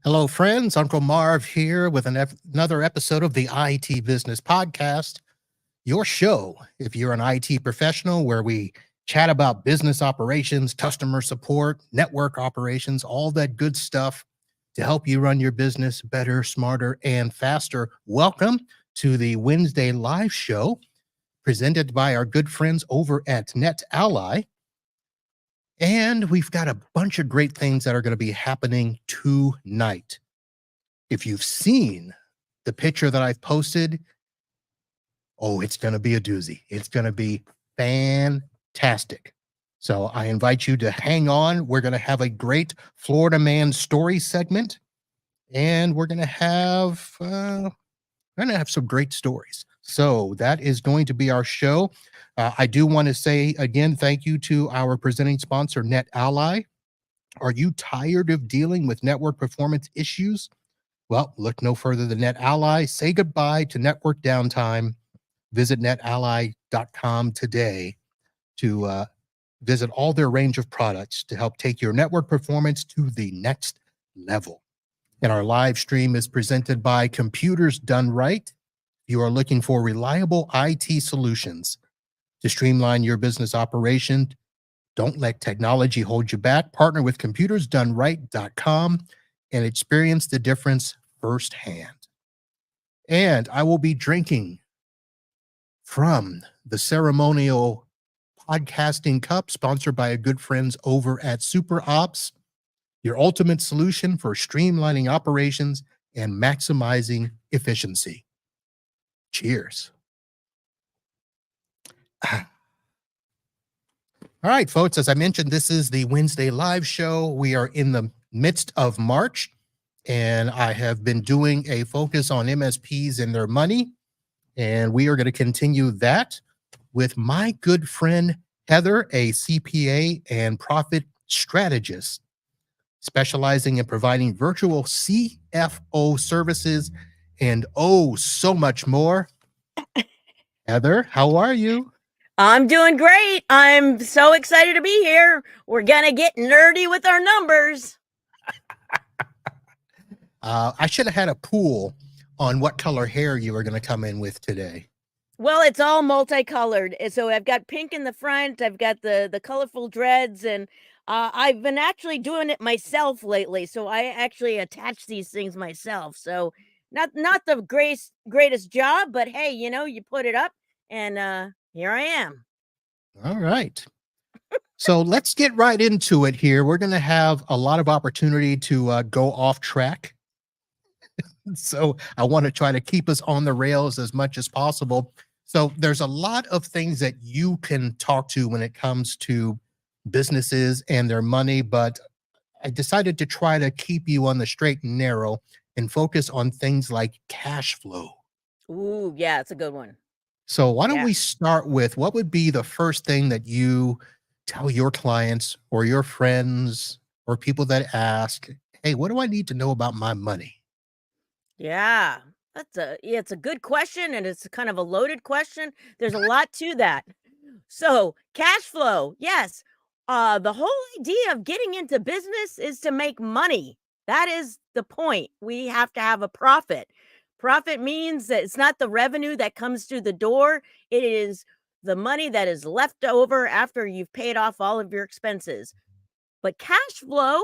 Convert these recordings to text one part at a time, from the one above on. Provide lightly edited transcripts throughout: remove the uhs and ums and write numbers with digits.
Hello, friends. Uncle Marv here with another episode of the IT Business Podcast, your show, if you're an IT professional, where we chat about business operations, customer support, network operations, all that good stuff to help you run your business better, smarter, and faster. Welcome to the Wednesday live show presented by our good friends over at NetAlly. And we've got a bunch of great things that are going to be happening tonight. If you've seen the picture that I've posted, it's going to be a doozy. It's going to be fantastic. So I invite you to hang on. We're going to have a great Florida Man story segment, and we're going to have some great stories. So that is going to be our show. I do want to say again, thank you to our presenting sponsor, NetAlly. Are you tired of dealing with network performance issues? Well, look no further than NetAlly. Say goodbye to network downtime. Visit netally.com today to visit all their range of products to help take your network performance to the next level. And our live stream is presented by Computers Done Right. If you are looking for reliable IT solutions to streamline your business operation, don't let technology hold you back. Partner with computersdoneright.com and experience the difference firsthand. And I will be drinking from the ceremonial podcasting cup sponsored by our good friends over at Super Ops, your ultimate solution for streamlining operations and maximizing efficiency. Cheers. All right, folks, as I mentioned, this is the Wednesday live show. We are in the midst of March, and I have been doing a focus on MSPs and their money, and we are going to continue that with my good friend, Heather, a CPA and profit strategist, specializing in providing virtual CFO services and so much more. Heather, how are you? I'm doing great. I'm so excited to be here. We're going to get nerdy with our numbers. I should have had a pool on what color hair you were going to come in with today. Well, it's all multicolored. So I've got pink in the front. I've got the colorful dreads, and I've been actually doing it myself lately. So I actually attach these things myself. So not the greatest job, but hey, you put it up, and here I am. All right. So let's get right into it here. We're going to have a lot of opportunity to go off track. So I want to try to keep us on the rails as much as possible. So there's a lot of things that you can talk to when it comes to businesses and their money, but I decided to try to keep you on the straight and narrow and focus on things like cash flow. Ooh, yeah, it's a good one. So why don't we start with what would be the first thing that you tell your clients or your friends or people that ask, hey, what do I need to know about my money? Yeah, it's a good question, and it's kind of a loaded question. There's a lot to that. So cash flow, yes. The whole idea of getting into business is to make money. That is the point. We have to have a profit. Profit means that it's not the revenue that comes through the door. It is the money that is left over after you've paid off all of your expenses. But cash flow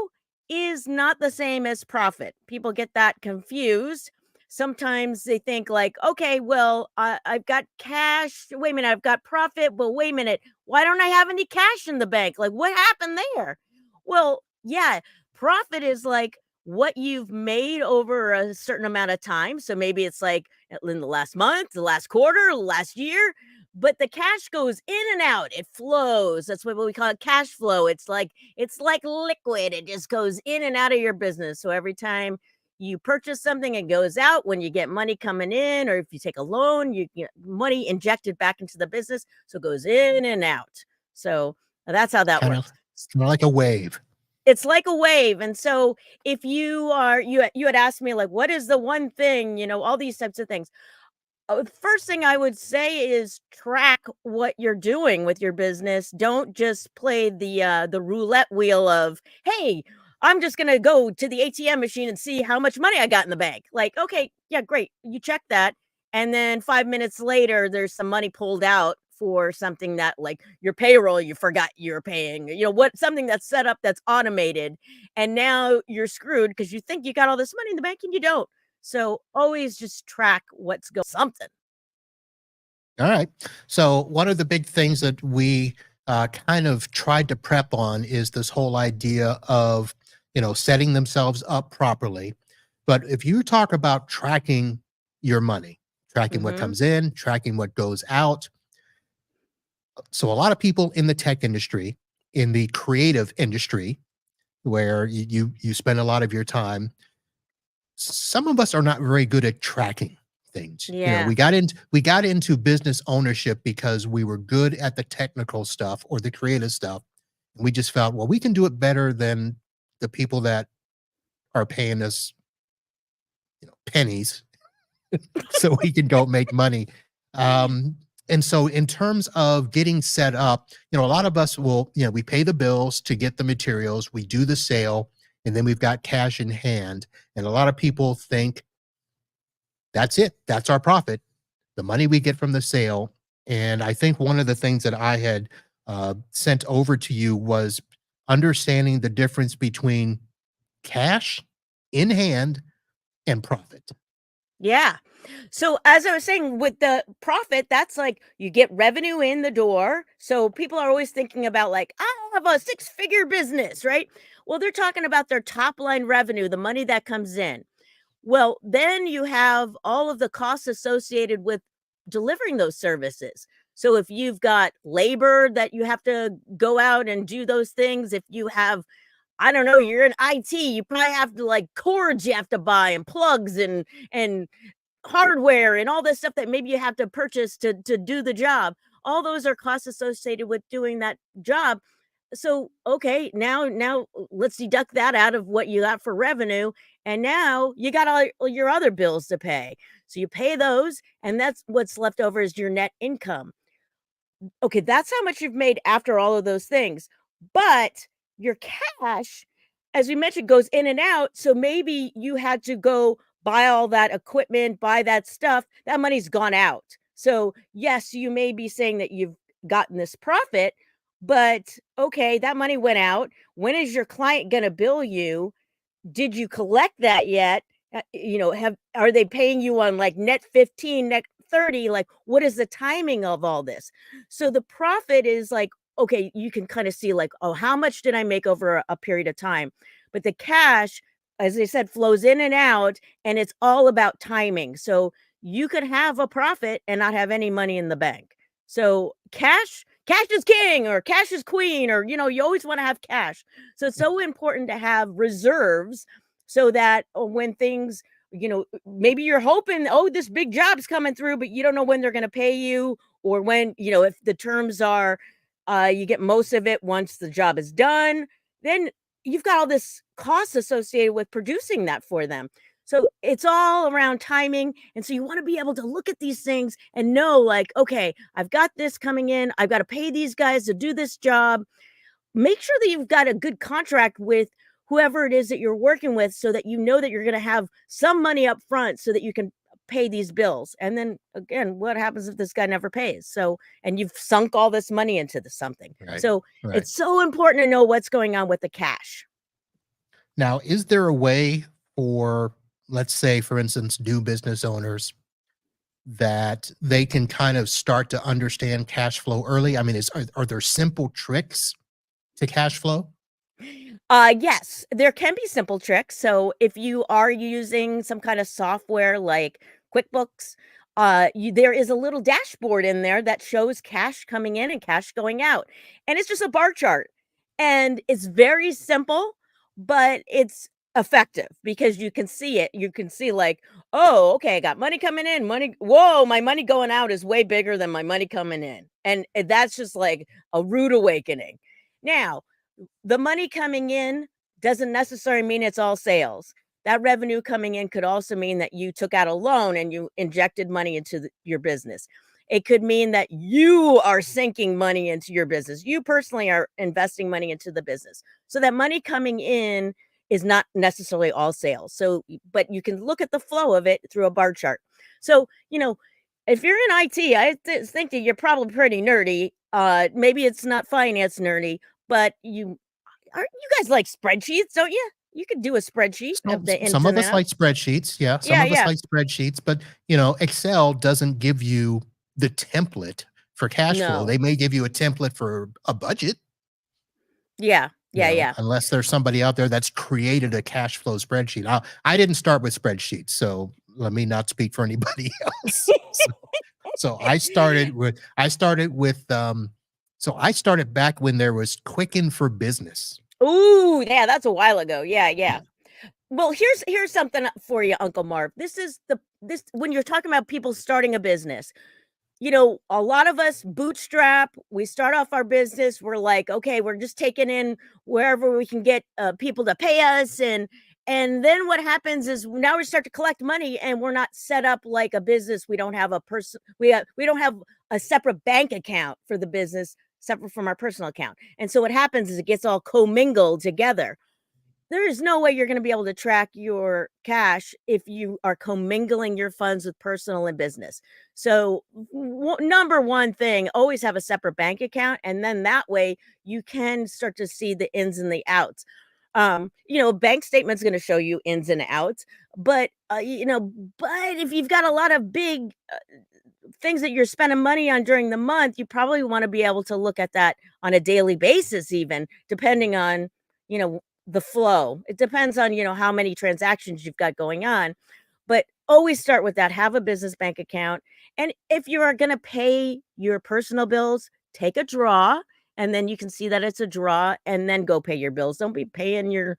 is not the same as profit. People get that confused. Sometimes they think like, okay, well, I've got cash. Wait a minute, I've got profit. But wait a minute, why don't I have any cash in the bank? Like, what happened there? Well, yeah, profit is like what you've made over a certain amount of time. So maybe it's like in the last month, the last quarter, the last year. But the cash goes in and out. It flows. That's what we call it, cash flow. It's like liquid. It just goes in and out of your business. So every time you purchase something, it goes out. When you get money coming in, or if you take a loan, you get money injected back into the business. So it goes in and out. So that's how that Kind of works. like a wave. It's like a wave. And so if you had asked me like, what is the one thing, all these types of things. First thing I would say is track what you're doing with your business. Don't just play the roulette wheel of, hey, I'm just gonna go to the ATM machine and see how much money I got in the bank. Like, okay, yeah, great. You check that. And then 5 minutes later, there's some money pulled out for something that like your payroll you forgot you're paying, what something that's set up that's automated. And now you're screwed because you think you got all this money in the bank and you don't. So always just track what's going something. All right. So one of the big things that we kind of tried to prep on is this whole idea of, setting themselves up properly. But if you talk about tracking your money, tracking what Mhm. comes in, tracking what goes out. So a lot of people in the tech industry, in the creative industry, where you spend a lot of your time, some of us are not very good at tracking things. Yeah. We got into business ownership because we were good at the technical stuff or the creative stuff. And we just felt, well, we can do it better than the people that are paying us, pennies so we can go make money. Um, and so in terms of getting set up, a lot of us will, we pay the bills to get the materials, we do the sale, and then we've got cash in hand. And a lot of people think that's it. That's our profit, the money we get from the sale. And I think one of the things that I had sent over to you was understanding the difference between cash in hand and profit. Yeah. So as I was saying with the profit, that's like you get revenue in the door. So people are always thinking about like, I have a six-figure business, right? Well, they're talking about their top line revenue, the money that comes in. Well, then you have all of the costs associated with delivering those services. So if you've got labor that you have to go out and do those things, if you have, I don't know, you're in IT, you probably have to like cords you have to buy and plugs and hardware and all this stuff that maybe you have to purchase to do the job. All those are costs associated with doing that job. So, okay, now let's deduct that out of what you got for revenue, and now you got all your other bills to pay. So you pay those, and that's what's left over is your net income. Okay, that's how much you've made after all of those things. But your cash, as we mentioned, goes in and out. So maybe you had to go buy all that equipment, buy that stuff. That money's gone out. So, yes, you may be saying that you've gotten this profit, but okay, that money went out. When is your client going to bill you? Did you collect that yet? Have are they paying you on like net 15, net 30? Like, what is the timing of all this? So the profit is like, okay, you can kind of see like, oh, how much did I make over a period of time? But the cash, as I said, flows in and out, and it's all about timing. So you could have a profit and not have any money in the bank. So cash is king or cash is queen, or you always want to have cash. So it's so important to have reserves so that when things, maybe you're hoping, oh, this big job's coming through, but you don't know when they're going to pay you, or when, if the terms are, you get most of it once the job is done, then you've got all this cost associated with producing that for them. So it's all around timing. And so you want to be able to look at these things and know, like, okay, I've got this coming in. I've got to pay these guys to do this job. Make sure that you've got a good contract with whoever it is that you're working with so that you know that you're going to have some money up front so that you can pay these bills. And then again, what happens if this guy never pays? So, and you've sunk all this money into the something. Right. So Right. it's so important to know what's going on with the cash. Now, is there a way for, let's say, for instance, new business owners that they can kind of start to understand cash flow early? I mean, are there simple tricks to cash flow? Yes, there can be simple tricks. So if you are using some kind of software like QuickBooks, there is a little dashboard in there that shows cash coming in and cash going out. And it's just a bar chart. And it's very simple, but it's effective because you can see it. You can see like, oh, okay, I got money coming in, money. Whoa, my money going out is way bigger than my money coming in. And that's just like a rude awakening. Now, the money coming in doesn't necessarily mean it's all sales. That revenue coming in could also mean that you took out a loan and you injected money into your business. It could mean that you are sinking money into your business. You personally are investing money into the business. So that money coming in is not necessarily all sales. So, but you can look at the flow of it through a bar chart. So, if you're in IT, think that you're probably pretty nerdy. Maybe it's not finance nerdy, but you guys like spreadsheets, don't you? You could do a spreadsheet of the ins Some of and us like outs. spreadsheets. Yeah, some Yeah, of us yeah. like spreadsheets, but Excel doesn't give you the template for cash flow. No. They may give you a template for a budget, Yeah. Yeah, yeah. unless there's somebody out there that's created a cash flow spreadsheet. I didn't start with spreadsheets, so let me not speak for anybody else. So I started back when there was Quicken for Business. Ooh, yeah, that's a while ago. Yeah, yeah. Yeah. Well, here's something for you, Uncle Marv. This when you're talking about people starting a business. A lot of us bootstrap, we start off our business, we're like, okay, we're just taking in wherever we can get people to pay us and then what happens is now we start to collect money and we're not set up like a business. We don't have a person we don't have a separate bank account for the business separate from our personal account. And so what happens is it gets all commingled together. There is no way you're going to be able to track your cash if you are commingling your funds with personal and business. So, number one thing, always have a separate bank account. And then that way you can start to see the ins and the outs. Bank statement's going to show you ins and outs, but if you've got a lot of big things that you're spending money on during the month, you probably want to be able to look at that on a daily basis, even depending on, the flow. It depends on, how many transactions you've got going on, but always start with that. Have a business bank account. And if you are going to pay your personal bills, take a draw and then you can see that it's a draw and then go pay your bills. Don't be paying your,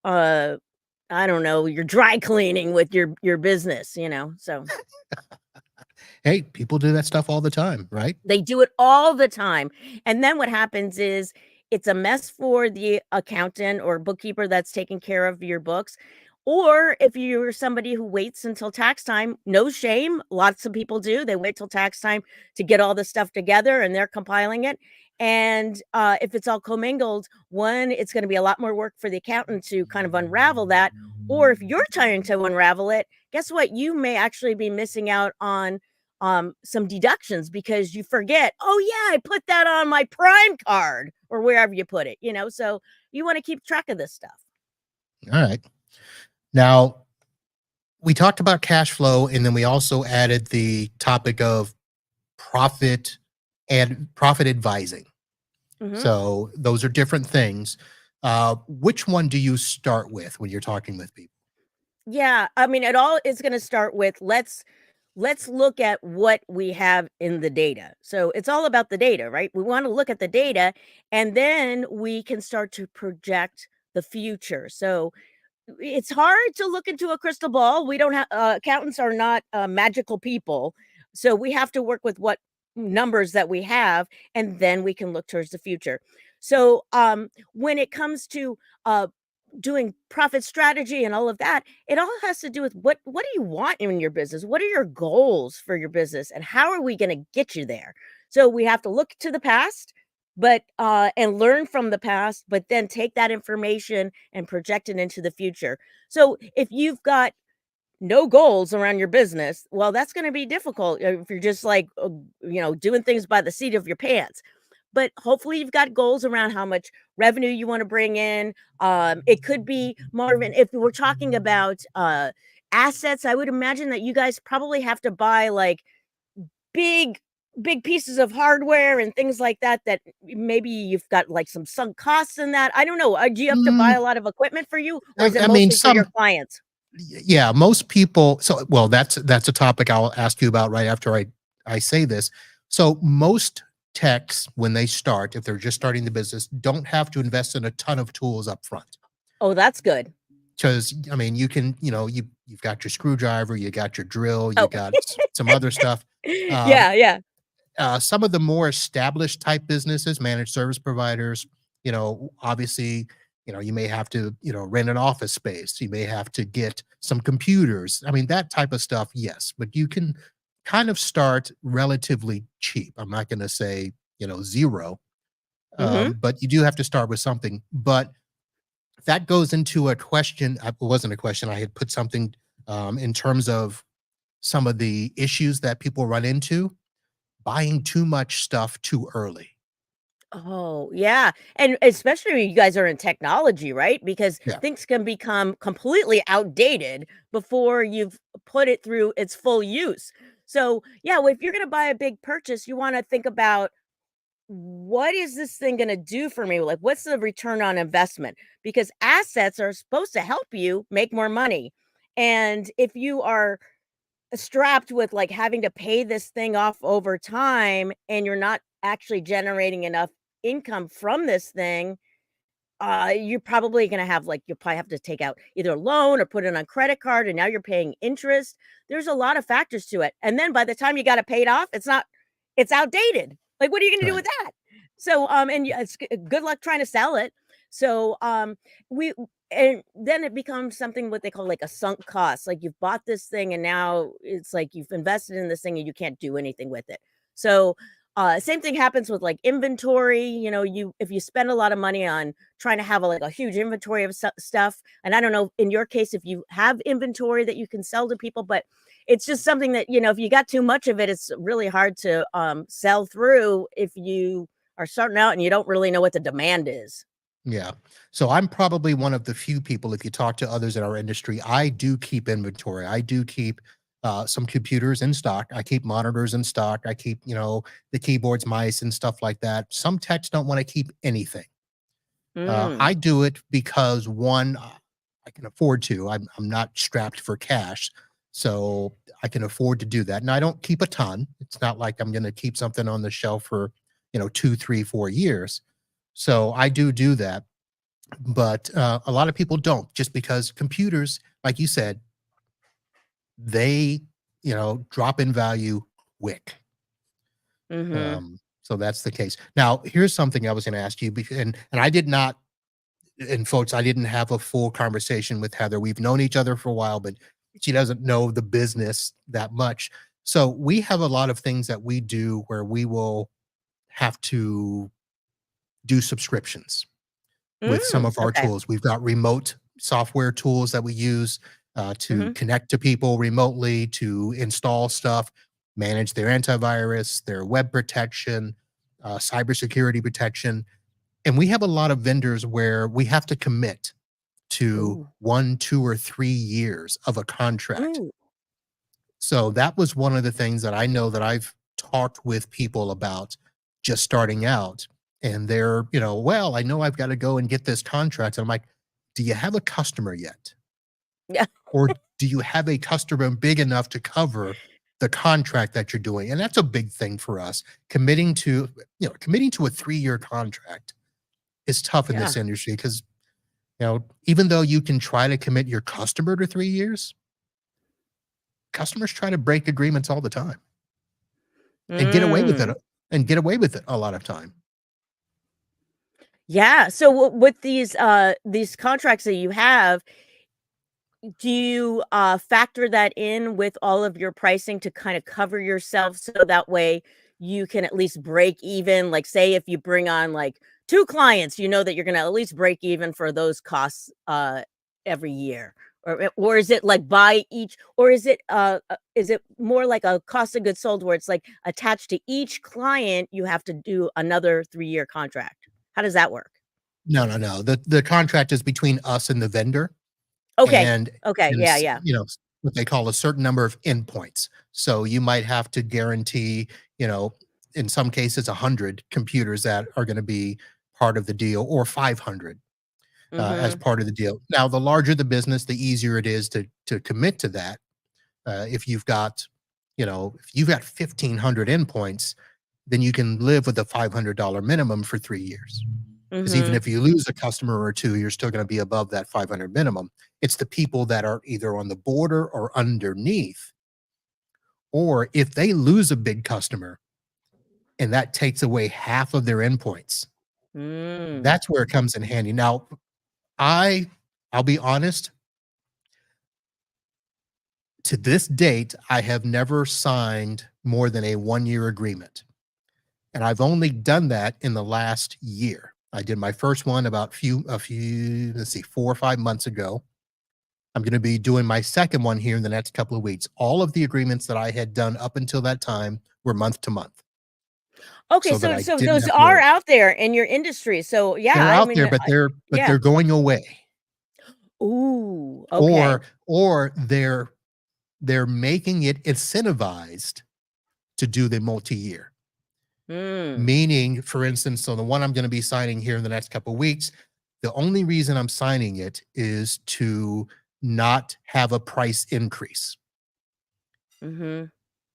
uh, I don't know, your dry cleaning with your business, so. Hey, people do that stuff all the time, right? They do it all the time. And then what happens is it's a mess for the accountant or bookkeeper that's taking care of your books. Or if you're somebody who waits until tax time, no shame. Lots of people do. They wait till tax time to get all the stuff together and they're compiling it. And if it's all commingled, one, it's going to be a lot more work for the accountant to kind of unravel that. Or if you're trying to unravel it, guess what? You may actually be missing out on some deductions because you forget, oh yeah, I put that on my Prime card or wherever you put it, so you want to keep track of this stuff. All right. Now, we talked about cash flow, and then we also added the topic of profit and profit advising. So those are different things. Which one do you start with when you're talking with people? Yeah, I mean, it all is going to start with let's look at what we have in the data. So it's all about the data, right? We want to look at the data and then we can start to project the future. So it's hard to look into a crystal ball. We don't have accountants are not magical people. So we have to work with what numbers that we have and then we can look towards the future. So when it comes to doing profit strategy and all of that, it all has to do with what do you want in your business? What are your goals for your business and how are we going to get you there? So we have to look to the past, but and learn from the past, but then take that information and project it into the future. So if you've got no goals around your business, well, that's going to be difficult if you're just like doing things by the seat of your pants. But hopefully you've got goals around how much revenue you want to bring in. It could be, Marvin, if we're talking about assets, I would imagine that you guys probably have to buy like big pieces of hardware and things like that maybe you've got like some sunk costs in that. I don't know. Do you have to buy a lot of equipment for you or is it I mean, mostly for your clients? Yeah, most people. So, well, that's a topic I'll ask you about right after I say this. So most techs, when they start, if they're just starting the business, don't have to invest in a ton of tools up front. Oh, that's good. because I mean, you can, you've got your screwdriver, you got your drill, you Oh. got some other stuff. Um, Yeah, yeah. some of the more established type businesses, managed service providers, obviously, you may have to, rent an office space. You may have to get some computers. I mean, that type of stuff, yes, but you can kind of start relatively cheap. I'm not going to say, zero, Mhm. but you do have to start with something. But that goes into a question. It wasn't a question. I had put something in terms of some of the issues that people run into buying too much stuff too early. Oh, yeah, and especially when you guys are in technology, right? Because Yeah, things can become completely outdated before you've put it through its full use. So, yeah, well, if you're gonna buy a big purchase, you wanna think about, "What is this thing gonna do for me?" Like, what's the return on investment? Because assets are supposed to help you make more money, and if you are strapped with, like, having to pay this thing off over time and you're not actually generating enough income from this thing, you're probably gonna have, like you'll probably have to take out either a loan or put it on credit card, and now you're paying interest. There's a lot of factors to it, and then by the time you got it paid off, it's outdated. Like, what are you gonna do right. with that? So, and it's good luck trying to sell it. So, we and then it becomes something what they call like a sunk cost. Like you've bought this thing and now it's like you've invested in this thing and you can't do anything with it. So, same thing happens with like inventory. You if you spend a lot of money on trying to have like a huge inventory of stuff. And I don't know in your case if you have inventory that you can sell to people, but it's just something that if you got too much of it, it's really hard to sell through if you are starting out and you don't really know what the demand is. Yeah. So I'm probably one of the few people, if you talk to others in our industry, I do keep inventory. I do keep some computers in stock. I keep monitors in stock. I keep, the keyboards, mice, and stuff like that. Some techs don't want to keep anything. Mm. I do it because one, I can afford to. I'm not strapped for cash, so I can afford to do that. And I don't keep a ton. It's not like I'm going to keep something on the shelf for 2, 3, 4 years. So I do that, but a lot of people don't, just because computers, like you said, they drop in value quick. Mhm. So that's the case. Now, here's something I was going to ask you, and I did not. And folks, I didn't have a full conversation with Heather. We've known each other for a while, but she doesn't know the business that much. So we have a lot of things that we do where we will have to do subscriptions with some Mm. of our Okay. tools. We've got remote software tools that we use to Mhm. connect to people remotely, to install stuff, manage their antivirus, their web protection, cybersecurity protection. And we have a lot of vendors where we have to commit to Ooh. 1, 2, or 3 years of a contract. Ooh. So that was one of the things that I know that I've talked with people about just starting out. And they're, well, I know I've got to go and get this contract. And I'm like, do you have a customer yet? Yeah. Or do you have a customer big enough to cover the contract that you're doing? And that's a big thing for us. Committing to a 3-year contract is tough in Yeah. this industry because, even though you can try to commit your customer to 3 years, customers try to break agreements all the time and get away with it Mm. a lot of time. Yeah. So with these contracts that you have, do you factor that in with all of your pricing to kind of cover yourself so that way you can at least break even? Like, say, if you bring on like two clients, you know that you're going to at least break even for those costs every year. Or is it like by each, or is it more like a cost of goods sold where it's like attached to each client, you have to do another 3-year contract? How does that work? No, no, no. The contract is between us and the vendor, Okay. and Okay. Yeah. it's, Yeah. what they call a certain number of endpoints. So you might have to guarantee, you know, in some cases 100 computers that are gonna be part of the deal, or 500 as Mm-hmm. part of the deal. Now, the larger the business, the easier it is to commit to that. If you've got, if you've got 1,500 endpoints, then you can live with a $500 minimum for 3 years. Because even Mm-hmm. if you lose a customer or two, you're still going to be above that 500 minimum. It's the people that are either on the border or underneath. Or if they lose a big customer and that takes away half of their endpoints, that's where it comes in handy. Now, I'll be honest, to this date, I have never signed more than a 1-year agreement. And I've only done that in the last year. I did my first one about let's see, 4 or 5 months ago. I'm going to be doing my second one here in the next couple of weeks. All of the agreements that I had done up until that time were month to month. Okay, So that I so didn't those have to are worry. out there in your industry. So yeah, They're I out mean, there, but they're yeah. going away. Ooh, okay. Or they're making it incentivized to do the multi-year. Meaning, for instance, so the one I'm going to be signing here in the next couple of weeks, the only reason I'm signing it is to not have a price increase.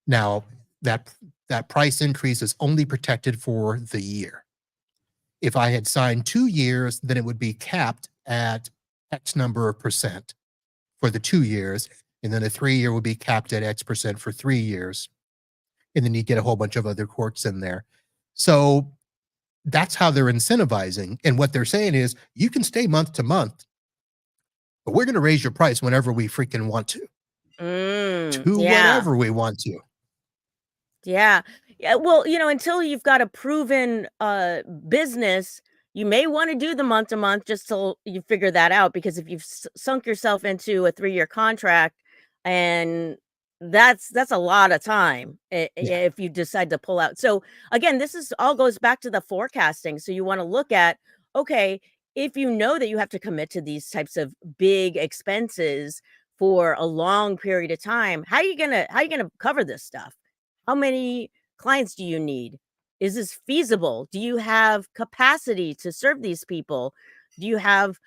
Now, that price increase is only protected for the year. If I had signed 2 years, then it would be capped at X number of percent for the 2 years, and then a 3-year would be capped at X percent for 3 years. And then you get a whole bunch of other quirks in there. So that's how they're incentivizing. And what they're saying is, you can stay month to month, but we're going to raise your price whenever we freaking want to Yeah. whatever we want to. Yeah. Yeah, well, until you've got a proven business, you may want to do the month to month just till you figure that out, because if you've sunk yourself into a 3-year contract, and that's a lot of time Yeah. if you decide to pull out. So again, this is all goes back to the forecasting. So you want to look at, okay, if you know that you have to commit to these types of big expenses for a long period of time, how are you gonna cover this stuff? How many clients do you need? Is this feasible? Do you have capacity to serve these people? Do you have,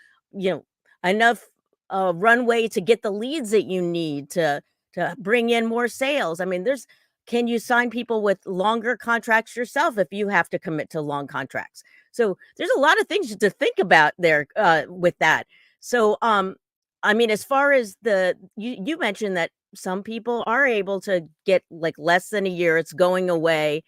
enough runway to get the leads that you need to bring in more sales? I mean, can you sign people with longer contracts yourself if you have to commit to long contracts? So there's a lot of things to think about there with that. So, I mean, as far as you mentioned that some people are able to get like less than a year, it's going away.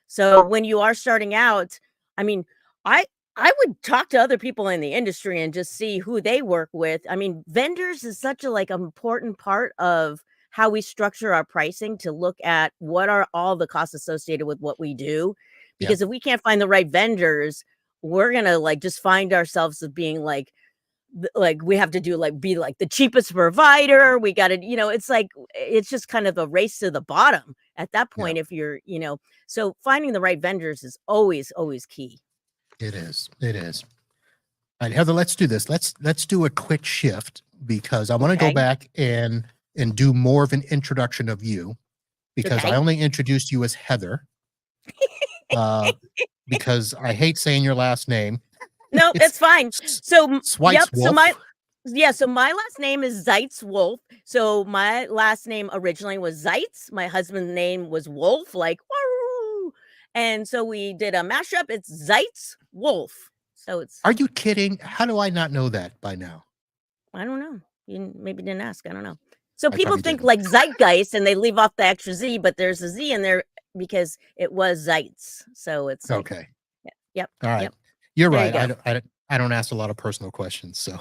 So when you are starting out, I mean, I I would talk to other people in the industry and just see who they work with. I mean, vendors is such a like important part of how we structure our pricing, to look at what are all the costs associated with what we do. Yeah. Because if we can't find the right vendors, we're gonna like just find ourselves as being like we have to do like be like the cheapest provider. We got to, it's like it's just kind of a race to the bottom at that Yeah. point. If you're, so finding the right vendors is always key. It is. It is. All right, Heather, let's do this. Let's do a quick shift, because I want to go Okay. back and do more of an introduction of you, because I Okay. only introduced you as Heather, because I hate saying your last name. No, It's it's fine. So, yep. So Zeitzwolfe. my last name is Zeitzwolfe. So my last name originally was Zeitz. My husband's name was Wolf, like woo. And so we did a mashup. It's Zeitzwolfe. So it's, Are you kidding? How do I not know that by now? I don't know. You maybe didn't ask. I don't know. So I people probably think didn't. like zeitgeist and they leave off the extra Z, but there's a Z in there because it was Zeitz. So it's like, Okay. yep. All right. Yep. You're There you right. go. I don't ask a lot of personal questions, so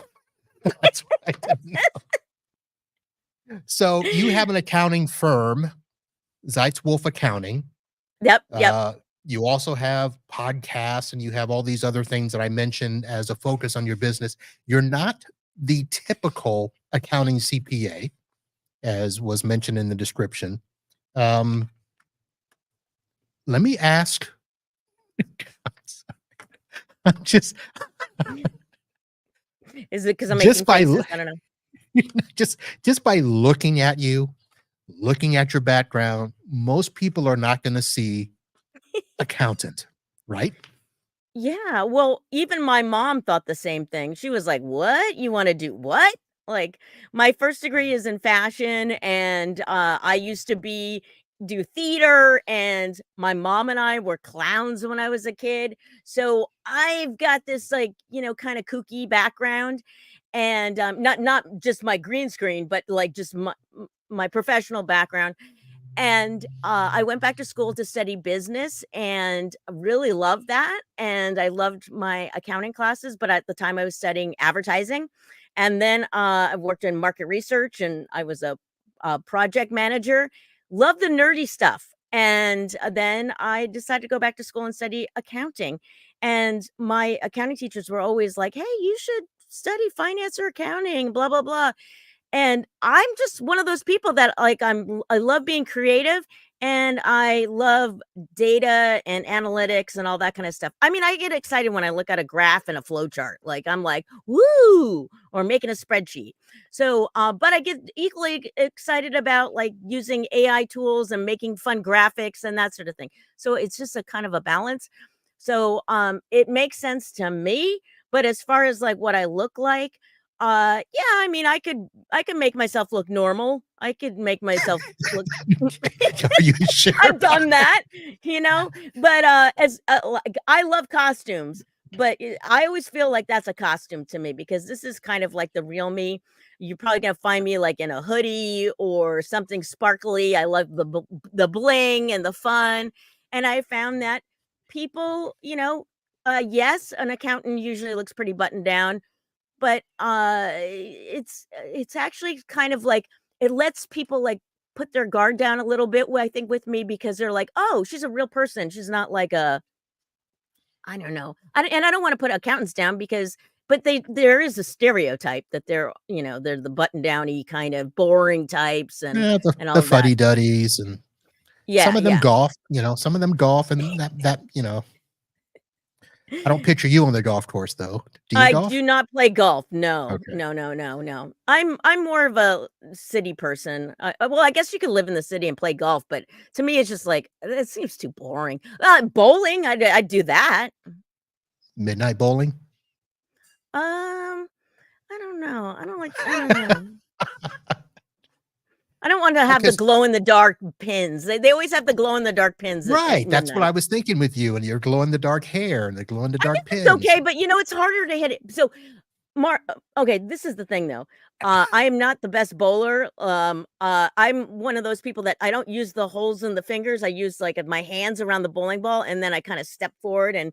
that's why I didn't know. So you have an accounting firm, Zeitzwolfe Accounting. Yep. You also have podcasts, and you have all these other things that I mentioned as a focus on your business. You're not the typical accounting CPA, as was mentioned in the description. Let me ask. I'm just Is it because I'm just making by faces? I don't know. just by looking at you, looking at your background, most people are not going to see accountant, right? Yeah, well, even my mom thought the same thing. She was like, "What? You wanna do what?" Like, my first degree is in fashion, and, I used to do theater, and my mom and I were clowns when I was a kid, so I've got this, like, kinda kooky background, and not just my green screen, but like just my professional background. And I went back to school to study business and really loved that. And I loved my accounting classes, but at the time I was studying advertising. And then I worked in market research and I was a project manager. Loved the nerdy stuff. And then I decided to go back to school and study accounting. And my accounting teachers were always like, hey, you should study finance or accounting, blah, blah, blah. And I'm just one of those people that, like, I love being creative, and I love data and analytics and all that kinda stuff. I mean, I get excited when I look at a graph and a flow chart, like, I'm like, "Woo!" Or making a spreadsheet. So, but I get equally excited about, like, using AI tools and making fun graphics and that sort of thing. So, it's just a kind of a balance. So, it makes sense to me, but as far as, like, what I look like, yeah, I mean, I could make myself look normal. I could make myself look Are you sure? I've done that, you know, but, as like, I love costumes, but I always feel like that's a costume to me because this is kind of like the real me. You're probably gonna find me, like, in a hoodie or something sparkly. I love the bling and the fun, and I found that people, yes, an accountant usually looks pretty buttoned down, but, it's actually kind of like it lets people, like, put their guard down a little bit, I think, with me because they're like, "Oh, she's a real person. She's not like a" I don't know. I don't wanna put accountants down because but there is a stereotype that they're the button-downy kind of boring types Yeah, and the all of that. fuddy-duddies, and some Yeah, of them yeah. golf, some of them golf, and I don't picture you on the golf course, though. Do you I golf? do not play golf. No. Okay. No, no, no, no. I'm more of a city person. Well, I guess you could live in the city and play golf, but to me, it's just like, it seems too boring. Bowling, I'd do that. Midnight bowling? I don't know. I don't know. I don't want to have the Because glow in the dark pins. They always have the glow in the dark pins at right, that's what midnight. I was thinking with you and your glow-in-the-dark hair and the I glow-in-the-dark think it's pins. okay, but it's harder to hit it. So okay, this is the thing though. I am not the best bowler. I'm one of those people that I don't use the holes in the fingers. I use like my hands around the bowling ball, and then I kind of step forward, and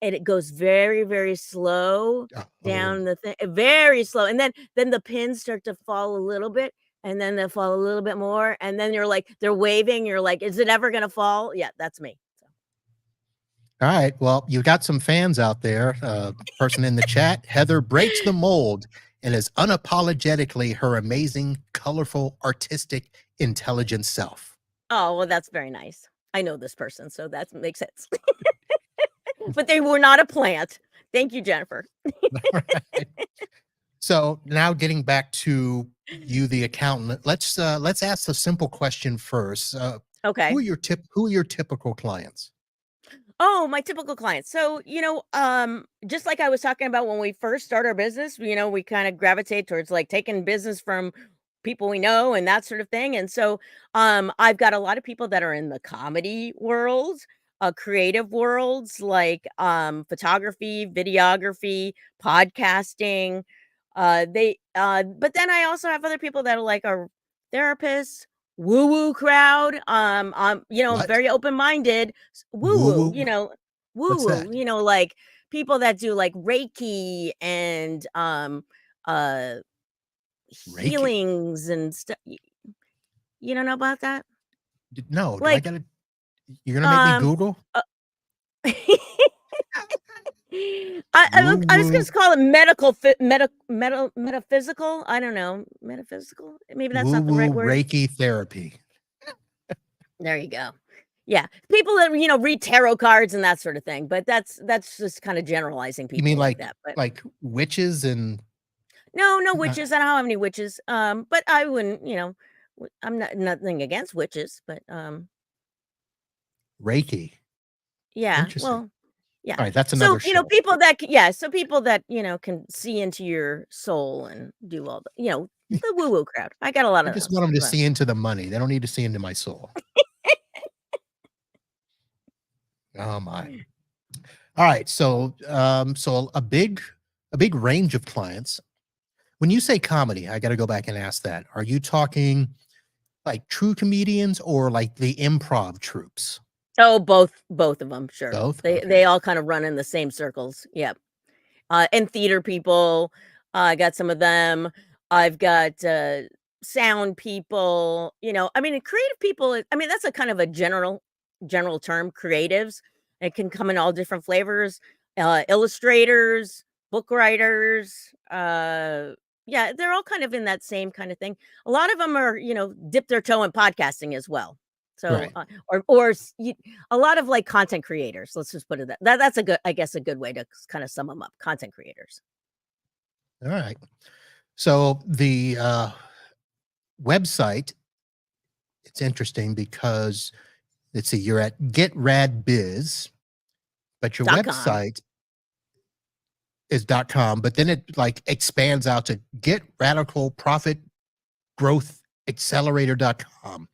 it goes very, very slow Oh, down the thing, very slow, and then the pins start to fall a little bit, and then they fall a little bit more, and then you're like they're waving. You're like, is it ever gonna fall? Yeah, that's me. So. alright, well, you got some fans out there, person in the chat, Heather breaks the mold and is unapologetically her amazing, colorful, artistic, intelligent self. Oh well, that's very nice. I know this person, so that makes sense. But they were not a plant. Thank you, Jennifer. Right. So now getting back to you, the accountant, let's ask a simple question first. Okay. Who are your typical clients? Oh, my typical clients. So, just like I was talking about when we first start our business, we kind of gravitate towards like taking business from people we know and that sort of thing. And so, I've got a lot of people that are in the comedy world, creative worlds like photography, videography, podcasting. But then I also have other people that are like a therapist, woo woo crowd. What? Very open minded. Woo Woo woo, woo? woo What's that? woo, like people that do like Reiki and uh Reiki? healings and stuff. You don't know about that? No, do I Like gotta you're gonna make me um Google? uh, Woo I was woo, gonna call it medical metaphysical. I don't know. Metaphysical? Maybe that's woo not the right woo word. Reiki therapy. There you go. Yeah. People that, read tarot cards and that sort of thing, but that's just kind of generalizing You people mean like that. But witches and no, no uh, witches. I don't have any witches. But I wouldn't, I'm not nothing against witches, but Reiki? yeah. Interesting. Well, yeah. All right, that's So, another show. so people that, can see into your soul and do all the woo-woo crowd. I got a lot I of just those. want them to But see into the money. They don't need to see into my soul. Oh my. All right. So a big range of clients. When you say comedy, I got to go back and ask that. Are you talking like true comedians or like the improv troops? Oh, both of them, sure. Both? They Okay. all kind of run in the same circles. Yep. And theater people, I got some of them. I've got, sound people, I mean, and creative people, I mean, that's a kind of a general term, creatives. It can come in all different flavors, illustrators, book writers, yeah, they're all kind of in that same kind of thing. A lot of them are, dip their toe in podcasting as well. So, Right. a lot of like content creators. Let's just put it that's a good, I guess, a good way to kind of sum them up. Content creators. All right. So the website, it's interesting because let's see, you're at GetRadBiz, but your .com. website is .com, but then it like expands out to GetRadicalProfitGrowthAccelerator.com.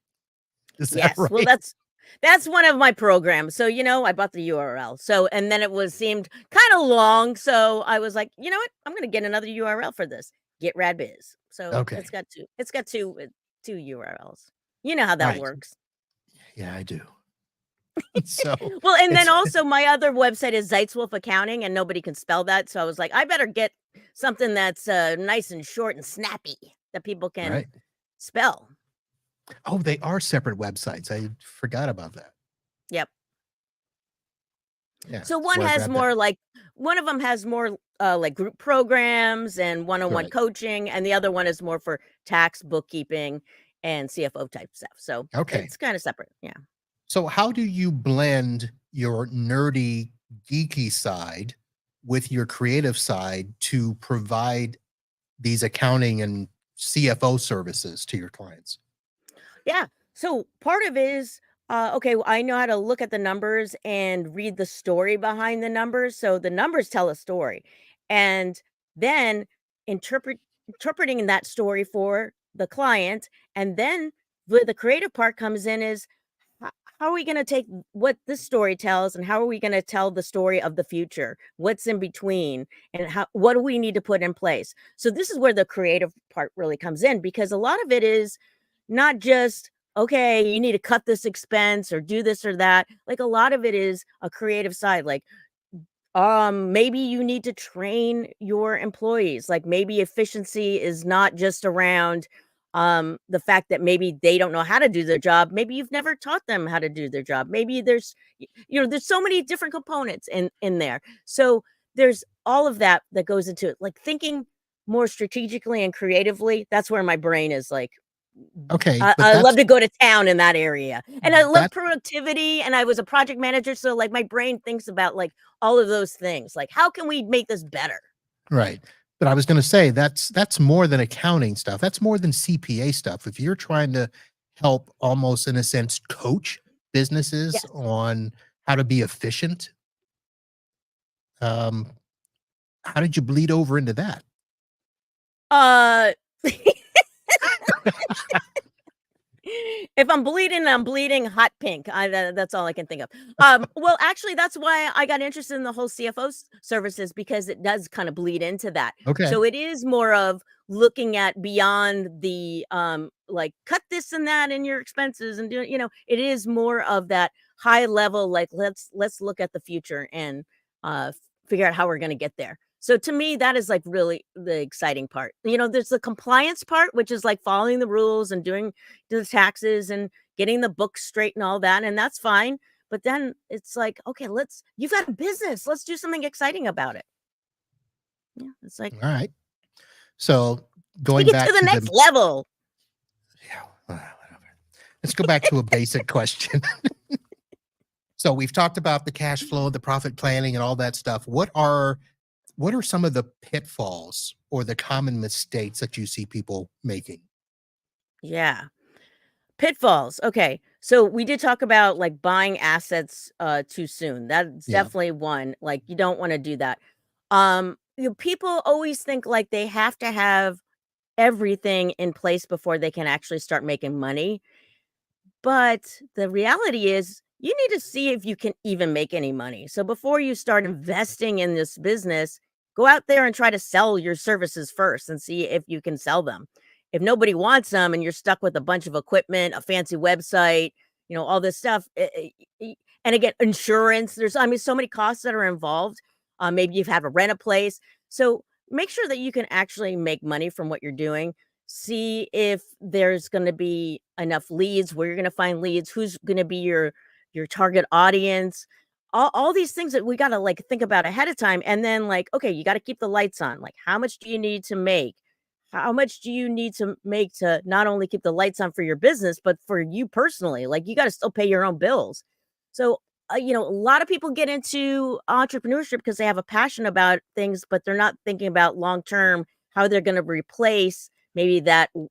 Is that Yes. Well, right? that's one of my programs. So, I bought the URL. So, and then seemed kind of long. So I was like, you know what? I'm going to get another URL for this. Get Radbiz. So Okay. it's got two URLs. You know how that Right. works. Yeah, I do. So Well, and then it's also my other website is Zeitzwolfe Accounting, and nobody can spell that. So I was like, I better get something that's nice and short and snappy that people can right. spell. Oh, they are separate websites. I forgot about that. Yep. Yeah. So That's where I grabbed that. one of them has more like group programs and one-on-one Right. coaching, and the other one is more for tax, bookkeeping, and CFO type stuff. So Okay. it's kind of separate. Yeah. So how do you blend your nerdy, geeky side with your creative side to provide these accounting and CFO services to your clients? Yeah. So part of it is okay, well, I know how to look at the numbers and read the story behind the numbers. So the numbers tell a story. And then interpreting that story for the client. And then where the creative part comes in is how are we going to take what this story tells and how are we going to tell the story of the future? What's in between and what do we need to put in place? So this is where the creative part really comes in because a lot of it is not just okay, you need to cut this expense or do this or that. Like a lot of it is a creative side. Like maybe you need to train your employees. Like maybe efficiency is not just around the fact that maybe they don't know how to do their job. Maybe you've never taught them how to do their job. Maybe there's so many different components in there. So there's all of that that goes into it. Like thinking more strategically and creatively. That's where my brain is like Okay, but I love that's to go to town in that area, and I love that productivity, and I was a project manager, so, like, my brain thinks about, like, all of those things, like, "How can we make this better?" right. But I was going to say that's more than accounting stuff. That's more than CPA stuff. If you're trying to help almost in a sense coach businesses Yes. on how to be efficient, um, how did you bleed over into that? Uh If I'm bleeding hot pink. That's all I can think of. Well, actually, that's why I got interested in the whole CFO services because it does kind of bleed into that. Okay. So it is more of looking at beyond the like cut this and that in your expenses and do it is more of that high level like let's look at the future and figure out how we're going to get there. So to me, that is like really the exciting part. There's the compliance part, which is like following the rules and doing the taxes and getting the books straight and all that, and that's fine. But then it's like, okay, you've got a business. Let's do something exciting about it. Yeah, it's like All right. So take going it to back the to next the level. yeah, whatever. Let's go back to a basic question. So we've talked about the cash flow, the profit planning, and all that stuff. What are some of the pitfalls or the common mistakes that you see people making? Yeah. Pitfalls. Okay. So we did talk about like buying assets too soon. That's Yeah. definitely one. Like you don't want to do that. People always think like they have to have everything in place before they can actually start making money. But the reality is you need to see if you can even make any money. So before you start investing in this business, go out there and try to sell your services first and see if you can sell them. If nobody wants them and you're stuck with a bunch of equipment, a fancy website, all this stuff, and again, insurance, there's, I mean, so many costs that are involved. Maybe you've had to rent a place. So make sure that you can actually make money from what you're doing. See if there's going to be enough leads, where you're going to find leads, who's going to be your target audience, all these things that we got to like think about ahead of time. And then like, okay, you got to keep the lights on. Like, how much do you need to make? How much do you need to make to not only keep the lights on for your business, but for you personally? Like, you got to still pay your own bills. So, a lot of people get into entrepreneurship because they have a passion about things, but they're not thinking about long term how they're going to replace maybe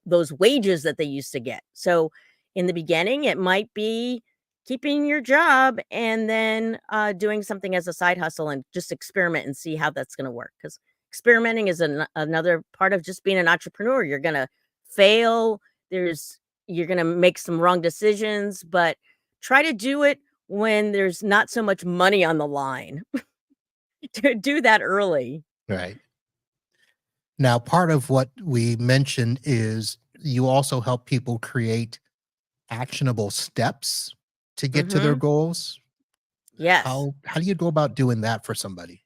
those wages that they used to get. So, in the beginning, it might be keeping your job and then doing something as a side hustle and just experiment and see how that's going to work. Because experimenting is another part of just being an entrepreneur. You're going to fail. You're going to make some wrong decisions, but try to do it when there's not so much money on the line. To do that early. Right. Now, part of what we mentioned is you also help people create actionable steps to get to their goals. Yes. How do you go about doing that for somebody?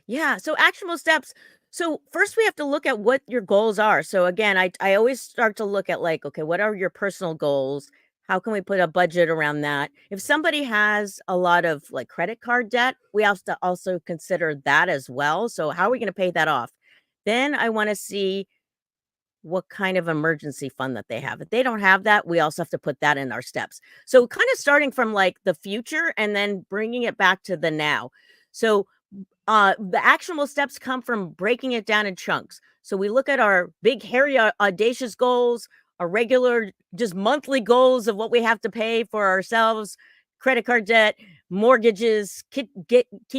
Yeah. So actionable steps. So first we have to look at what your goals are. So again, I always start to look at like, okay, what are your personal goals? How can we put a budget around that? If somebody has a lot of like credit card debt, we have to also consider that as well. So how are we going to pay that off? Then I want to see what kind of emergency fund that they have. If they don't have that, we also have to put that in our steps. So kind of starting from like the future and then bringing it back to the now. So the actionable steps come from breaking it down in chunks. So we look at our big, hairy, audacious goals, our regular, just monthly goals of what we have to pay for ourselves, credit card debt, mortgages, keep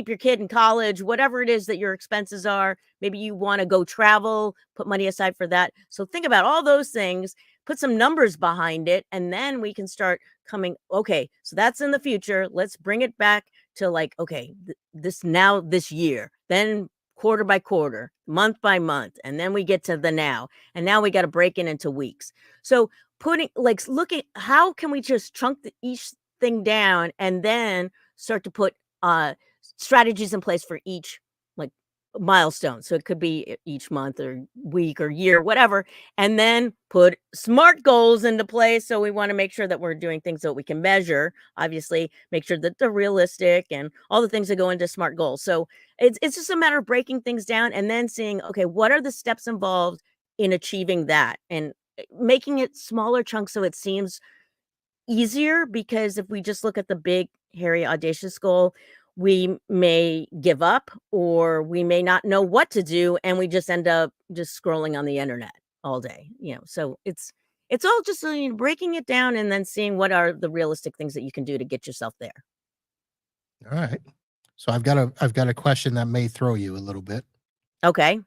your kid in college, whatever it is that your expenses are. Maybe you want to go travel, put money aside for that. So think about all those things, put some numbers behind it, and then we can start okay, so that's in the future. Let's bring it back to like, okay, this year, then quarter by quarter, month by month, and then we get to the now. And now we got to break it into weeks. So looking, how can we just chunk each thing down and then start to put strategies in place for each like milestone. So it could be each month or week or year, whatever, and then put smart goals into place. So we want to make sure that we're doing things that we can measure, obviously make sure that they're realistic and all the things that go into smart goals. So it's just a matter of breaking things down and then seeing, okay, what are the steps involved in achieving that, and making it smaller chunks so it seems easier. Because if we just look at the big, hairy, audacious goal, we may give up or we may not know what to do, and we just end up just scrolling on the internet all day. So it's all just breaking it down and then seeing what are the realistic things that you can do to get yourself there. All right. So I've got a question that may throw you a little bit. Okay.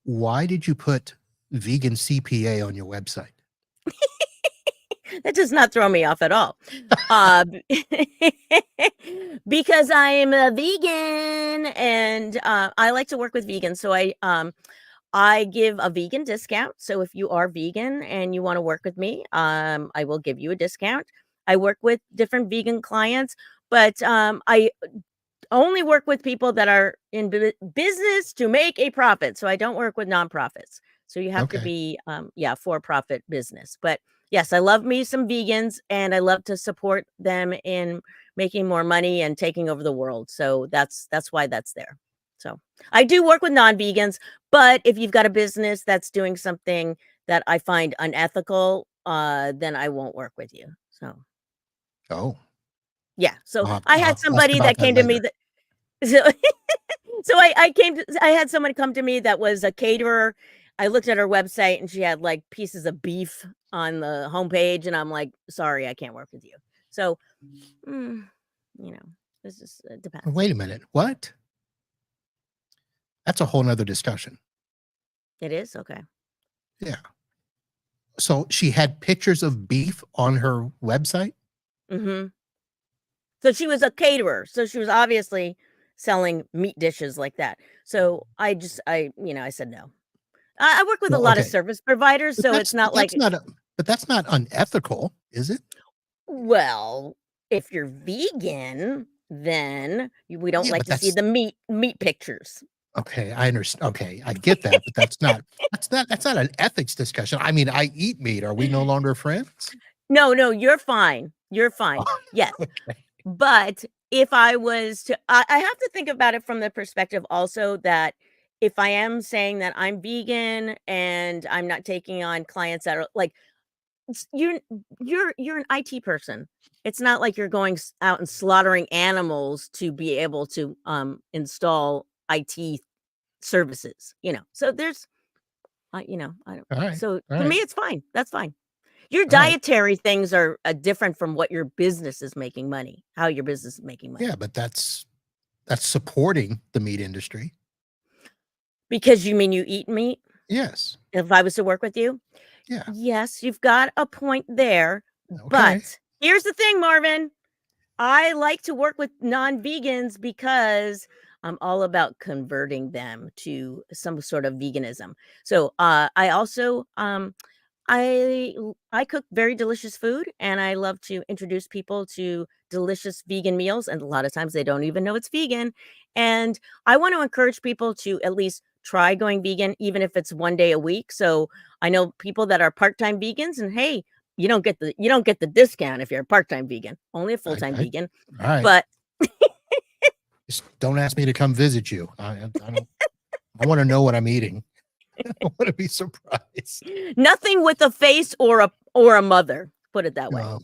Why did you put vegan CPA on your website? That does not throw me off at all. Because I am a vegan and I like to work with vegans. So I give a vegan discount. So if you are vegan and you want to work with me, I will give you a discount. I work with different vegan clients, but I only work with people that are in business to make a profit. So I don't work with nonprofits. So you have to be, for-profit business. But yes, I love me some vegans and I love to support them in making more money and taking over the world. So that's why that's there. So I do work with non-vegans, but if you've got a business that's doing something that I find unethical, then I won't work with you. So. Oh. Yeah. So I'll I had ask somebody about that came to me later. so I had someone come to me that was a caterer. I looked at her website and she had like pieces of beef on the homepage, and I'm like, sorry, I can't work with you. So, this just depends. Wait a minute. What? That's a whole nother discussion. It is? Okay. Yeah. So she had pictures of beef on her website? Mm-hmm. So she was a caterer. So she was obviously selling meat dishes like that. So I said no. I work with a Well, lot of okay, service providers, but so it's but not like, that's not unethical, is it? well, if you're vegan, then we don't Yeah, like but to see that's the meat pictures. okay. I understand. Okay, I get that, but that's not an ethics discussion. I mean, I eat meat. Are we no longer friends? No, no, you're fine. You're fine. Yes. Okay. But if I was to I have to think about it from the perspective also that if I am saying that I'm vegan and I'm not taking on clients that are like you're an IT person. It's not like you're going out and slaughtering animals to be able to install IT services, So there's I don't All right. so All to me right. it's fine. That's fine. Your All right. dietary things are, different from what your business is making money, how your business is making money. Yeah, but that's supporting the meat industry. Because you mean you eat meat? Yes. If I was to work with you? Yeah. Yes, you've got a point there, Okay. but here's the thing, Marvin. I like to work with non-vegans because I'm all about converting them to some sort of veganism. So, I also, I cook very delicious food, and I love to introduce people to delicious vegan meals, and a lot of times they don't even know it's vegan, and I want to encourage people to at least try going vegan, even if it's 1 day a week. So, I know people that are part-time vegans, and hey, you don't get the discount if you're a part-time vegan, only a full-time I vegan, all right. but Just don't ask me to come visit you. I don't I wanna know what I'm eating. I wanna be surprised. nothing with a face or a mother, put it that way. Um,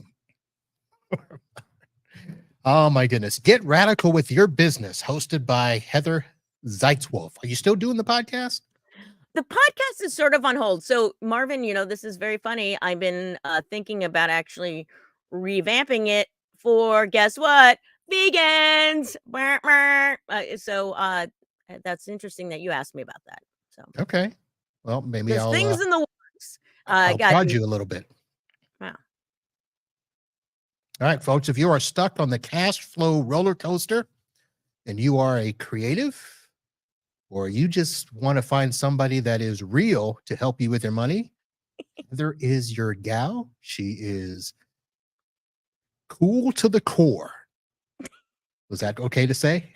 oh my goodness. Get radical with your business, hosted by Heather Zeitzwolfe. Are you still doing the podcast? The podcast is sort of on hold. So, Marvin, this is very funny. I've been thinking about actually revamping it for guess what? Vegans. Brr, brr. That's interesting that you asked me about that. So, Okay. Well, maybe there's things in the works. I'll Got prod you a little bit. wow. All right, folks, if you are stuck on the cash flow roller coaster and you are a creative or you just want to find somebody that is real to help you with your money, there is your gal. She is cool to the core. Was that okay to say?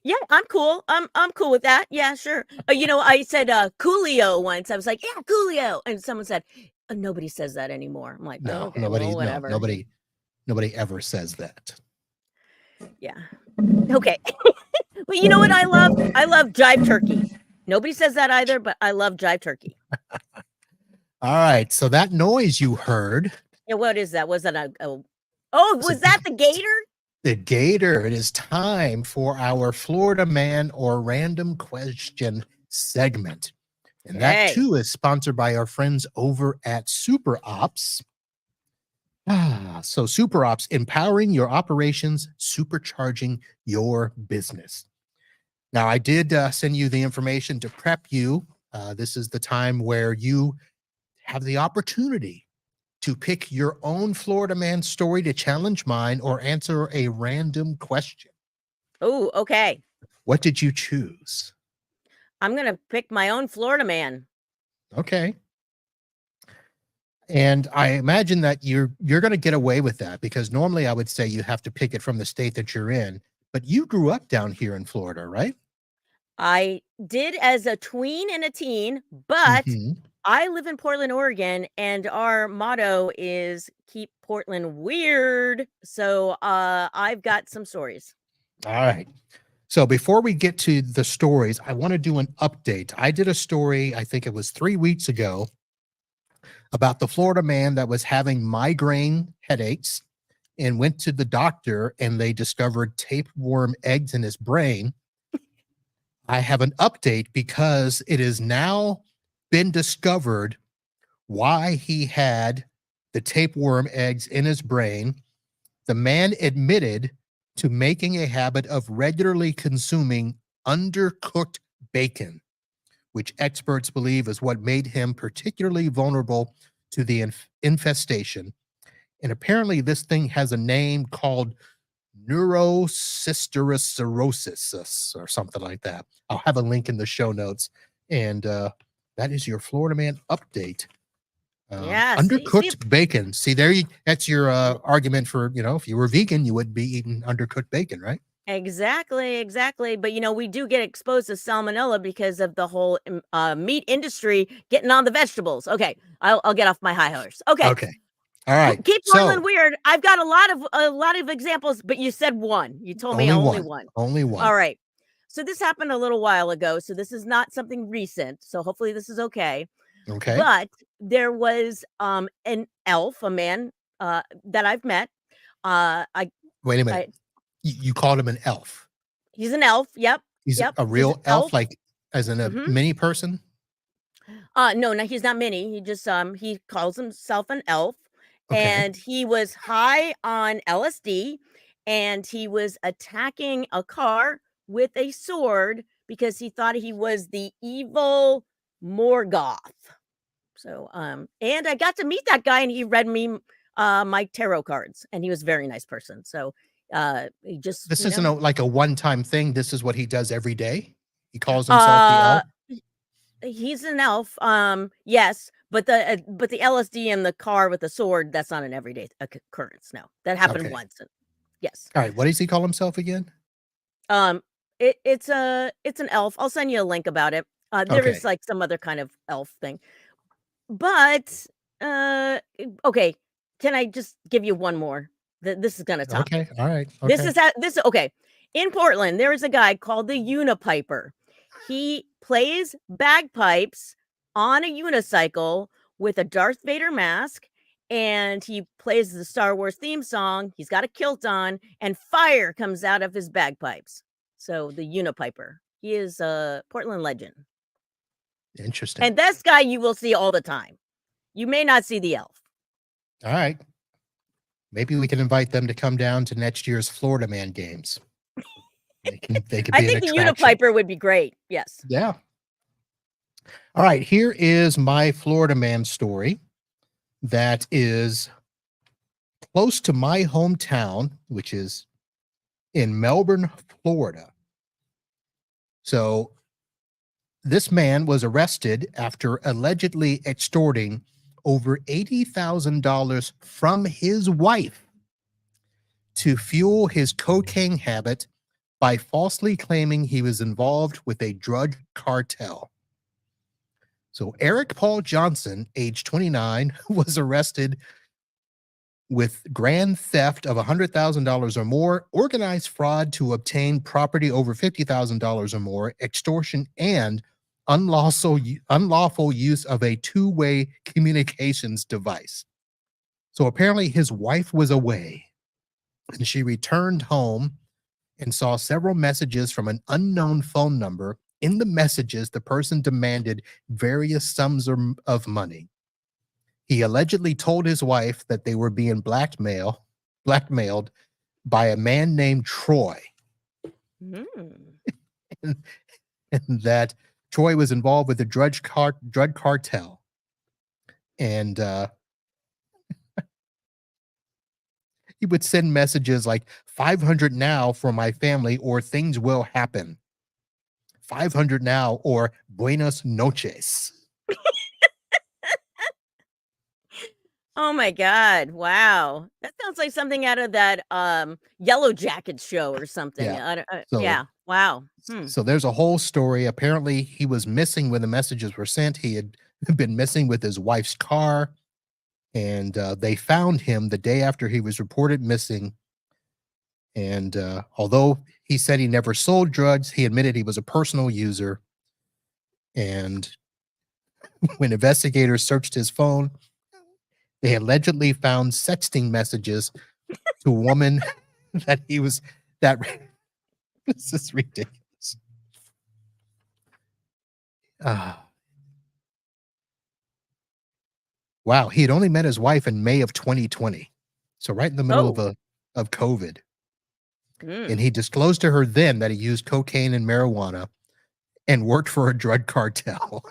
Yeah, I'm cool. I'm cool with that. Yeah, sure. I said Coolio once. I was like, yeah, Coolio, and someone said, nobody says that anymore. I'm like, No, okay, well, whatever. nobody ever says that. Yeah. Okay. Well, you know what I love? I love jive turkey. Nobody says that either, but I love jive turkey. All right. So that noise you heard Yeah, what is that? Was that was that the gator? the gator. It is time for our Florida man or random question segment. And that Okay. too is sponsored by our friends over at Super Ops. So Super Ops, empowering your operations, supercharging your business. Now, I did send you the information to prep you. This is the time where you have the opportunity to pick your own Florida man story to challenge mine or answer a random question. Oh, okay. What did you choose? I'm gonna pick my own Florida man. Okay. And I imagine that you're going to get away with that because normally I would say you have to pick it from the state that you're in, but you grew up down here in Florida, right? I did as a tween and a teen, but Hmm. I live in Portland, Oregon, and our motto is keep Portland weird. So I've got some stories. All right. So before we get to the stories, I want to do an update. I did a story, I think it was 3 weeks ago, about the Florida man that was having migraine headaches and went to the doctor and they discovered tapeworm eggs in his brain. I have an update because it has now been discovered why he had the tapeworm eggs in his brain. The man admitted to making a habit of regularly consuming undercooked bacon, which experts believe is what made him particularly vulnerable to the infestation. And apparently, this thing has a name called neurocysticercosis or something like that. I'll have a link in the show notes. And that is your Florida Man update. Yeah, Undercooked bacon. See, that's your argument for, if you were vegan, you wouldn't be eating undercooked bacon, right? exactly. But we do get exposed to salmonella because of the whole meat industry getting on the vegetables. Okay, I'll get off my high horse. Okay, Okay. All right. keep So Portland weird. I've got a lot of examples, but you said one. You told me only only one. one. Only one. All right. So this happened a little while ago. So this is not something recent. So hopefully this is okay. Okay. But there was an elf, a man that I've met. Wait a minute. You called him an elf. He's an elf. Yep. He's a real elf, like as in a mini person? No, he's not mini. He just he calls himself an elf. Okay. And he was high on LSD and he was attacking a car with a sword because he thought he was the evil Morgoth. So and I got to meet that guy and he read me my tarot cards and he was a very nice person. So he just This isn't like a one-time thing. This is what he does every day. He calls himself the elf. He's an elf. Yes, but the LSD in the car with the sword, that's not an everyday occurrence. No, that happened once. Yes. All right. What does he call himself again? It's an elf. I'll send you a link about it. There is like some other kind of elf thing. But okay, can I just give you one more? This is gonna top. Okay, all right. This okay. In Portland, there is a guy called the Unipiper. He plays bagpipes on a unicycle with a Darth Vader mask, and he plays the Star Wars theme song. He's got a kilt on, and fire comes out of his bagpipes. So the Unipiper. He is a Portland legend. Interesting. And this guy you will see all the time. You may not see the elf. All right. Maybe we can invite them to come down to next year's Florida Man games. They can be I think the Unipiper would be great. Yes. Yeah. All right. Here is my Florida Man story that is close to my hometown, which is in Melbourne, Florida. So this man was arrested after allegedly extorting over $80,000 from his wife to fuel his cocaine habit by falsely claiming he was involved with a drug cartel. So Eric Paul Johnson, age 29, was arrested with grand theft of $100,000 or more, organized fraud to obtain property over $50,000 or more, extortion, and unlawful use of a two-way communications device. So apparently his wife was away, and she returned home and saw several messages from an unknown phone number. In the messages, the person demanded various sums of money. He allegedly told his wife that they were being blackmailed by a man named Troy. And that Troy was involved with the drug cartel. And he would send messages like 500 now for my family or things will happen. 500 now or buenas noches. Oh my God. Wow. That sounds like something out of that Yellow Jackets show or something. Yeah. Yeah. Wow. So there's a whole story. Apparently he was missing when the messages were sent. He had been missing with his wife's car, and they found him the day after he was reported missing. And although he said he never sold drugs, he admitted he was a personal user. And when investigators searched his phone, they allegedly found sexting messages to a woman that this is ridiculous. Wow, he had only met his wife in May of 2020. So right in the middle of COVID. And he disclosed to her then that he used cocaine and marijuana and worked for a drug cartel.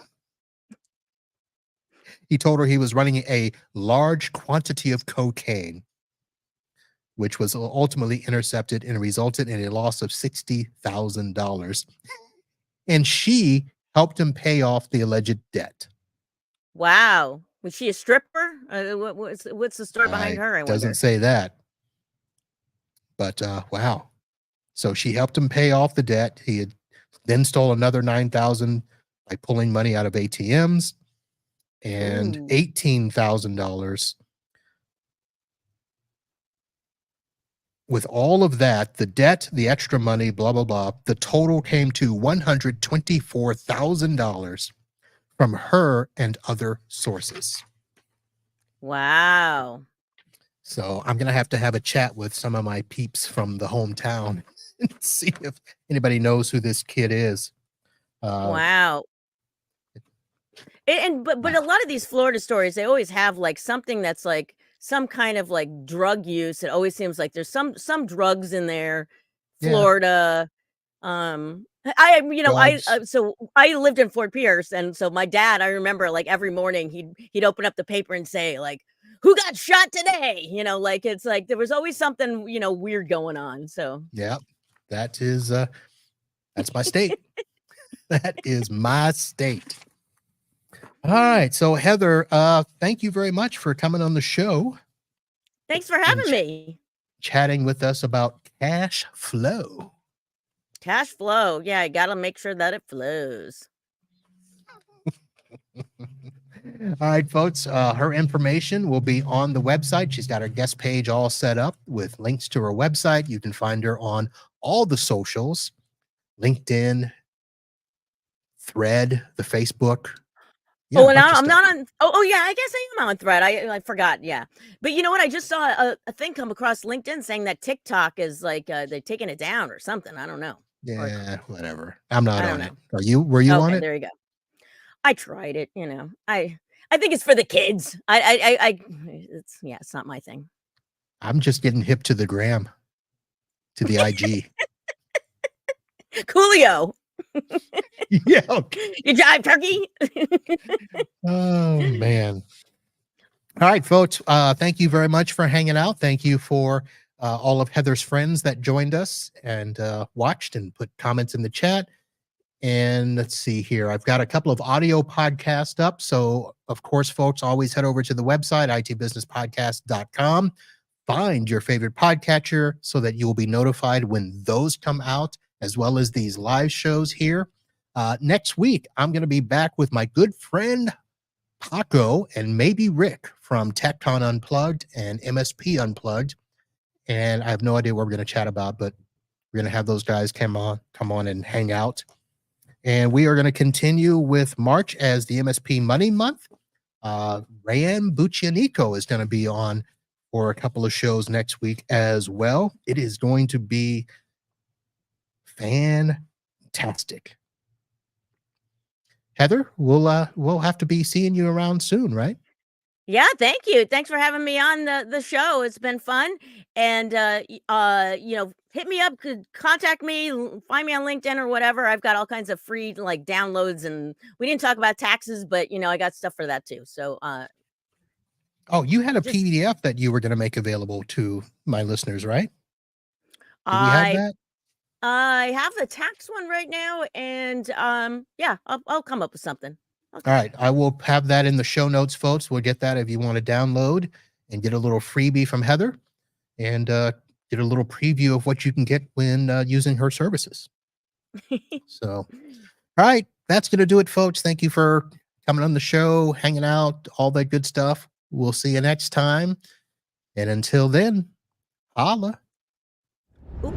He told her he was running a large quantity of cocaine. which was ultimately intercepted and resulted in a loss of $60,000. And she helped him pay off the alleged debt. Wow. Was she a stripper? What's the story behind her, I Doesn't wonder? say that. But wow. So she helped him pay off the debt. He had then stole another $9,000 by pulling money out of ATMs, and Ooh. $18,000. With all of that, the debt, the extra money, blah, blah, blah, the total came to $124,000 from her and other sources. Wow. So I'm going to have a chat with some of my peeps from the hometown and see if anybody knows who this kid is. Wow. But a lot of these Florida stories, they always have like something that's like some kind of like drug use. It always seems like there's some drugs in there. Yeah, Florida. drugs. So I lived in Fort Pierce, and so my dad, I remember like every morning he'd open up the paper and say like, "Who got shot today?" Like it's like there was always something weird going on. So Yeah, that is that's my state. That is my state. All right. So Heather, thank you very much for coming on the show thanks for and having me. chatting with us about cash flow. Cash flow, yeah, I gotta make sure that it flows. All right, folks. Her information will be on the website. She's got her guest page all set up with links to her website. You can find her on all the socials, LinkedIn, Thread, the Facebook. Yeah, Oh, a and bunch of I'm stuff. not on. Oh, yeah. I guess I am on Thread. I forgot. Yeah, but you know what? I just saw a thing come across LinkedIn saying that TikTok is like they're taking it down or something. I don't know. Or Yeah, whatever. I'm not I don't on it. know. Are you? Were you on Okay, it? there you go. I tried it. I think it's for the kids. It's it's not my thing. I'm just getting hip to the gram, to the IG. Coolio, Yeah. Okay. you jive turkey. Oh man. All right, folks. Thank you very much for hanging out. Thank you for all of Heather's friends that joined us and watched and put comments in the chat. And let's see here. I've got a couple of audio podcasts up. So, of course, folks, always head over to the website, itbusinesspodcast.com. Find your favorite podcatcher so that you will be notified when those come out, as well as these live shows here. Next week, I'm going to be back with my good friend Paco and maybe Rick from TechCon Unplugged and MSP Unplugged. And I have no idea what we're going to chat about, but we're going to have those guys come on and hang out. And we are going to continue with March as the MSP Money Month. Rayan Buccianico is going to be on for a couple of shows next week as well. It is going to be fantastic. Heather, we'll have to be seeing you around soon, right? Yeah, thank you. Thanks for having me on the show. It's been fun. And hit me up, contact me, find me on LinkedIn or whatever. I've got all kinds of free like downloads, and we didn't talk about taxes, but I got stuff for that too. So Oh, you had a just PDF that you were going to make available to my listeners, right? Do we have I that? I have the tax one right now, and yeah, I'll come up with something. All right. I will have that in the show notes, folks. We'll get that if you want to download and get a little freebie from Heather and get a little preview of what you can get when using her services. So, all right. That's going to do it, folks. Thank you for coming on the show, hanging out, all that good stuff. We'll see you next time. And until then, holla. Ooh.